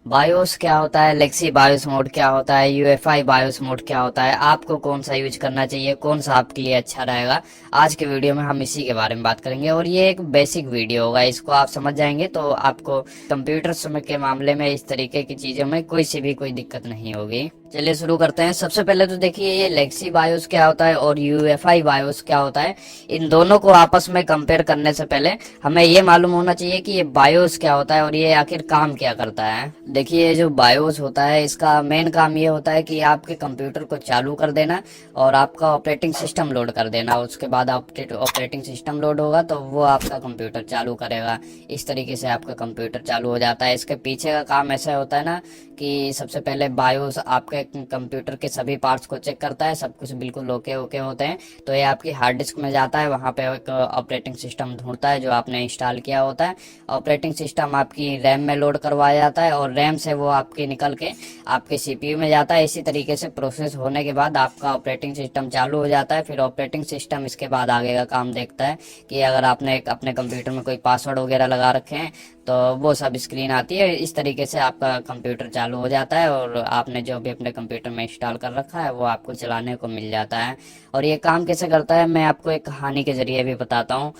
BIOS क्या होता है, लेक्सी बायोस मोड क्या होता है, यूएफआई बायोस मोड क्या होता है, आपको कौन सा यूज करना चाहिए, कौन सा आपके लिए अच्छा रहेगा। आज के वीडियो में हम इसी के बारे में बात करेंगे और ये एक बेसिक वीडियो होगा। इसको आप समझ जाएंगे तो आपको कंप्यूटर के मामले में इस तरीके की चीजों में कोई दिक्कत नहीं होगी। चलिए शुरू करते हैं। सबसे पहले तो देखिए ये लेक्सी बायोस क्या होता है और यूएफआई बायोस क्या होता है। इन दोनों को आपस में कंपेयर करने से पहले हमें ये मालूम होना चाहिए कि ये बायोस क्या होता है और ये आखिर काम क्या करता है। देखिए जो बायोस होता है इसका मेन काम ये होता है कि आपके कंप्यूटर को चालू कर देना और आपका ऑपरेटिंग सिस्टम लोड कर देना। उसके बाद ऑपरेटिंग सिस्टम लोड होगा तो वो आपका कंप्यूटर चालू करेगा। इस तरीके से आपका कंप्यूटर चालू हो जाता है। इसके पीछे का काम ऐसा होता है ना कि सबसे पहले बायोस आपके कंप्यूटर के सभी पार्ट्स को चेक करता है, सब कुछ बिल्कुल ओके ओके होते हैं तो ये आपकी हार्ड डिस्क में जाता है। वहाँ पे एक ऑपरेटिंग सिस्टम ढूंढता है जो आपने इंस्टॉल किया होता है। ऑपरेटिंग सिस्टम आपकी रैम में लोड करवाया जाता है और रैम से वो आपके निकल के आपके सीपीयू में जाता है। इसी तरीके से प्रोसेस होने के बाद आपका ऑपरेटिंग सिस्टम चालू हो जाता है। फिर ऑपरेटिंग सिस्टम इसके बाद आगे का काम देखता है कि अगर आपने अपने कंप्यूटर में कोई पासवर्ड वगैरह लगा रखे हैं तो वो सब स्क्रीन आती है। इस तरीके से आपका कंप्यूटर चालू हो जाता है और आपने जो भी अपने कंप्यूटर में इंस्टॉल कर रखा है वो आपको चलाने को मिल जाता है। और ये काम कैसे करता है मैं आपको एक कहानी के जरिए भी बताता हूँ।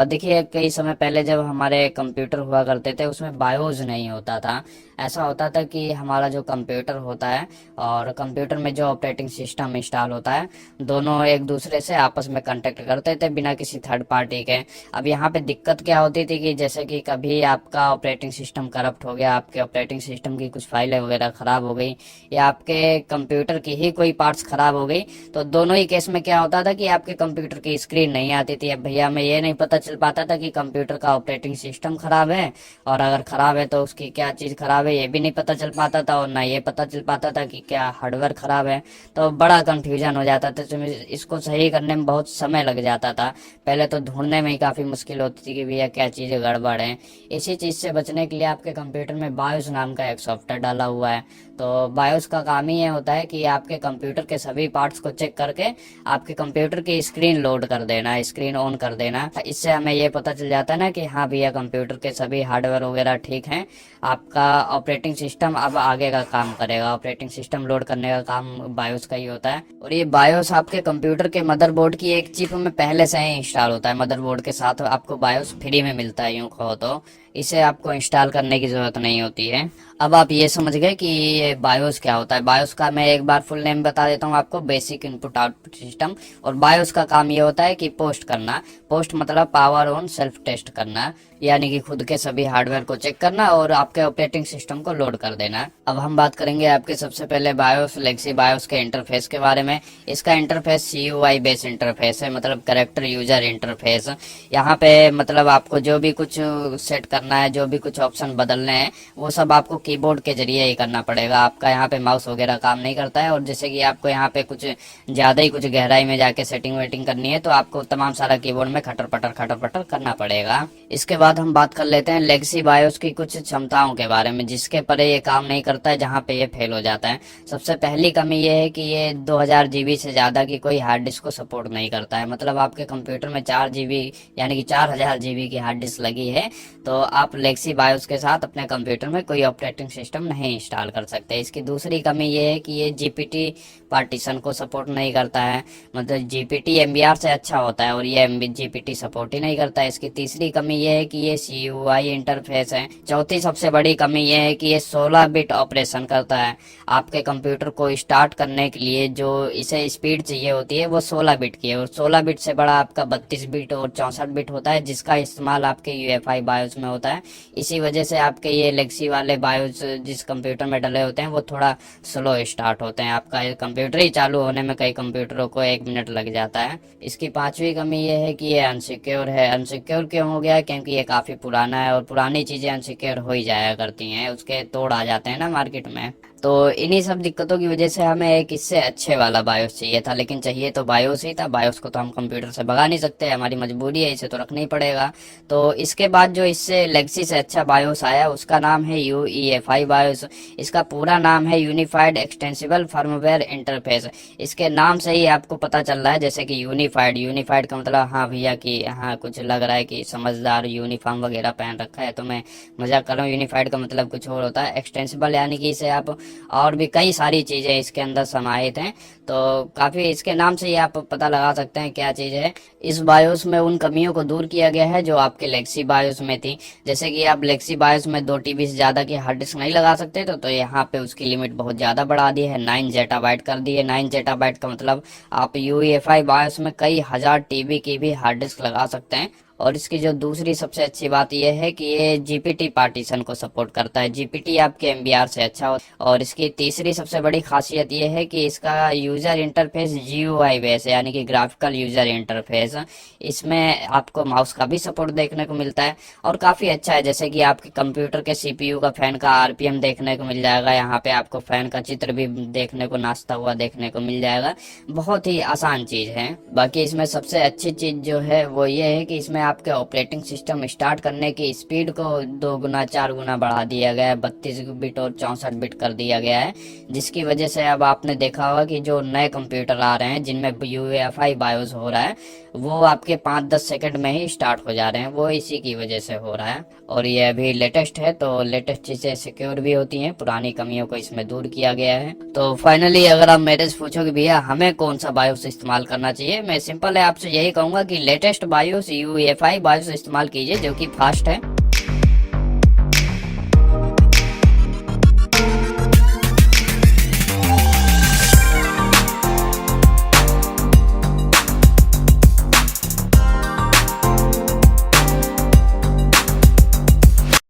देखिए कई समय पहले जब हमारे कंप्यूटर हुआ करते थे उसमें बायोस नहीं होता था। ऐसा होता था कि हमारा जो कंप्यूटर होता है और कंप्यूटर में जो ऑपरेटिंग सिस्टम इंस्टॉल होता है दोनों एक दूसरे से आपस में कांटेक्ट करते थे बिना किसी थर्ड पार्टी के। अब यहाँ पे दिक्कत क्या होती थी कि जैसे कि कभी आपका ऑपरेटिंग सिस्टम करप्ट हो गया, आपके ऑपरेटिंग सिस्टम की कुछ फाइलें वगैरह खराब हो गई या आपके कंप्यूटर की ही कोई पार्ट्स खराब हो गई तो दोनों ही केस में क्या होता था कि आपके कंप्यूटर की स्क्रीन नहीं आती थी। अब भैया हमें ये नहीं पता चल पाता था कि कंप्यूटर का ऑपरेटिंग सिस्टम खराब है और अगर खराब है तो उसकी क्या चीज़ खराब है ये भी नहीं पता चल पाता था और ना ये पता चल पाता था कि क्या हार्डवेयर खराब है। तो बड़ा कंफ्यूजन हो जाता था तो इसको सही करने में बहुत समय लग जाता था। पहले तो ढूंढने में ही काफ़ी मुश्किल होती थी कि भैया क्या चीज़ें गड़बड़ है। इसी चीज़ से बचने के लिए आपके कंप्यूटर में बायोस नाम का एक सॉफ्टवेयर डाला हुआ है। तो बायोस का काम ही ये होता है कि आपके कंप्यूटर के सभी पार्ट्स को चेक करके आपके कंप्यूटर की स्क्रीन लोड कर देना, स्क्रीन ऑन कर देना। इससे हमें ये पता चल जाता है ना कि हाँ भैया कंप्यूटर के सभी हार्डवेयर वगैरह ठीक हैं। आपका ऑपरेटिंग सिस्टम अब आगे का काम करेगा। ऑपरेटिंग सिस्टम लोड करने का काम बायोस का ही होता है और ये बायोस आपके कंप्यूटर के मदरबोर्ड की एक चिप में पहले से ही इंस्टॉल होता है। मदरबोर्ड के साथ आपको बायोस फ्री में मिलता है यूं कहो तो। इसे आपको इंस्टॉल करने की जरूरत नहीं होती है। अब आप ये समझ गए कि ये बायोस क्या होता है। बायोस का मैं एक बार फुल नेम बता देता हूँ आपको, बेसिक इनपुट आउटपुट सिस्टम। और बायोस का काम ये होता है कि पोस्ट करना। पोस्ट मतलब पावर ऑन सेल्फ टेस्ट करना, यानी कि खुद के सभी हार्डवेयर को चेक करना और आपके ऑपरेटिंग सिस्टम को लोड कर देना। अब हम बात करेंगे आपके सबसे पहले बायोस लेक्सी बायोस के इंटरफेस के बारे में। इसका इंटरफेस CUI बेस इंटरफेस है, मतलब कैरेक्टर यूजर इंटरफेस। यहाँ पे मतलब आपको जो भी कुछ सेट करना है, जो भी कुछ ऑप्शन बदलने हैं वो सब आपको कीबोर्ड के जरिए ही करना पड़ेगा। आपका यहाँ पे माउस वगैरह काम नहीं करता है। और जैसे कि आपको यहाँ पे कुछ ज्यादा ही कुछ गहराई में जाके सेटिंग वेटिंग करनी है तो आपको तमाम सारा कीबोर्ड में खटर पटर करना पड़ेगा। इसके बाद हम बात कर लेते हैं लेगसी बायोस की कुछ क्षमताओं के बारे में जिसके परे ये काम नहीं करता है, जहाँ पे ये फेल हो जाता है। सबसे पहली कमी ये है कि ये 2000 GB से ज्यादा की कोई हार्ड डिस्क को सपोर्ट नहीं करता है। मतलब आपके कंप्यूटर में 4 GB यानी कि 4000 GB की हार्ड डिस्क लगी है तो आप लेक्सी बायोस के साथ अपने कंप्यूटर में कोई ऑपरेटिंग सिस्टम नहीं इंस्टॉल कर सकते। इसकी दूसरी कमी ये है कि ये जीपीटी पार्टीशन को सपोर्ट नहीं करता है। मतलब जीपीटी एमबीआर से अच्छा होता है और ये जीपीटी सपोर्ट ही नहीं करता है। इसकी तीसरी कमी ये है कि ये सीयूआई इंटरफेस है। चौथी सबसे बड़ी कमी ये है कि ये 16 बिट ऑपरेशन करता है। आपके कंप्यूटर को स्टार्ट करने के लिए जो इसे स्पीड चाहिए होती है वो 16 बिट की है और 16 बिट से बड़ा आपका 32 बिट और 64 बिट होता है जिसका इस्तेमाल आपके यूएफआई बायोस में होता है। इसी वजह से आपके ये लेक्सी वाले बायोस जिस कंप्यूटर में डले होते हैं वो थोड़ा स्लो स्टार्ट होते हैं। आपका कंप्यूटर ही चालू होने में कई कंप्यूटरों को 1 मिनट लग जाता है। इसकी पांचवी कमी ये है कि ये अनसिक्योर है। अनसिक्योर क्यों हो गया? क्योंकि ये काफी पुराना है और पुरानी चीजें अनसिक्योर हो ही जाया करती हैं, उसके तोड़ आ जाते हैं ना मार्केट में। तो इन्हीं सब दिक्कतों की वजह से हमें एक इससे अच्छे वाला बायोस चाहिए था, लेकिन चाहिए तो बायोस ही था। बायोस को तो हम कंप्यूटर से भगा नहीं सकते, हमारी मजबूरी है, इसे तो रखना ही पड़ेगा। तो इसके बाद जो इससे लेगसी से अच्छा बायोस आया उसका नाम है UEFI बायोस। इसका पूरा नाम है यूनिफाइड एक्सटेंसिबल फर्मवेयर इंटरफेस। इसके नाम से ही आपको पता चल रहा है, जैसे कि यूनिफाइड, यूनिफाइड का मतलब हाँ भैया कि हाँ कुछ लग रहा है कि समझदार, यूनिफॉर्म वगैरह पहन रखा है, तो मैं मजाक कर रहा हूँ। यूनिफाइड का मतलब कुछ और होता है। एक्सटेंसिबल यानी कि इसे आप और भी कई सारी चीजें इसके अंदर समाहित हैं, तो काफी इसके नाम से ही आप पता लगा सकते हैं क्या चीज है। इस बायोस में उन कमियों को दूर किया गया है जो आपके लेक्सी बायोस में थी। जैसे कि आप लेक्सी बायोस में 2 TB से ज्यादा की हार्ड डिस्क नहीं लगा सकते, तो यहाँ पे उसकी लिमिट बहुत ज्यादा बढ़ा दी है, 9 जेटाबाइट कर दी है। 9 जेटाबाइट का मतलब आप UEFI बायोस में कई हजार TB की भी हार्ड डिस्क लगा सकते हैं। और इसकी जो दूसरी सबसे अच्छी बात यह है कि ये GPT पार्टीशन को सपोर्ट करता है। GPT आपके MBR से अच्छा हो। और इसकी तीसरी सबसे बड़ी खासियत यह है कि इसका यूजर इंटरफेस GUI बेस है, यानी कि ग्राफिकल यूजर इंटरफेस। इसमें आपको माउस का भी सपोर्ट देखने को मिलता है और काफी अच्छा है। जैसे कि आपके कंप्यूटर के CPU का फैन का RPM देखने को मिल जाएगा, यहाँ पे आपको फैन का चित्र भी देखने को, नाचता हुआ देखने को मिल जाएगा। बहुत ही आसान चीज है। बाकी इसमें सबसे अच्छी चीज जो है वो ये है कि इसमें आपके ऑपरेटिंग सिस्टम स्टार्ट करने की स्पीड को 2 गुना 4 गुना बढ़ा दिया गया है, 32 बिट और 64 बिट कर दिया गया है। जिसकी वजह से अब आपने देखा होगा कि जो नए कंप्यूटर आ रहे हैं जिनमें UEFI बायोस हो रहा है, वो आपके 5-10 सेकंड में ही स्टार्ट हो जा रहे हैं। वो इसी की वजह से हो रहा है और ये अभी लेटेस्ट है, तो लेटेस्ट चीजें सिक्योर भी होती हैं, पुरानी कमियों को इसमें दूर किया गया है। तो फाइनली अगर आप मेरे से पूछोगे भैया हमें कौन सा बायोस इस्तेमाल करना चाहिए, मैं सिंपल है आपसे यही कहूंगा कि लेटेस्ट बायोस UEFI बायोस इस्तेमाल कीजिए जो कि फास्ट है।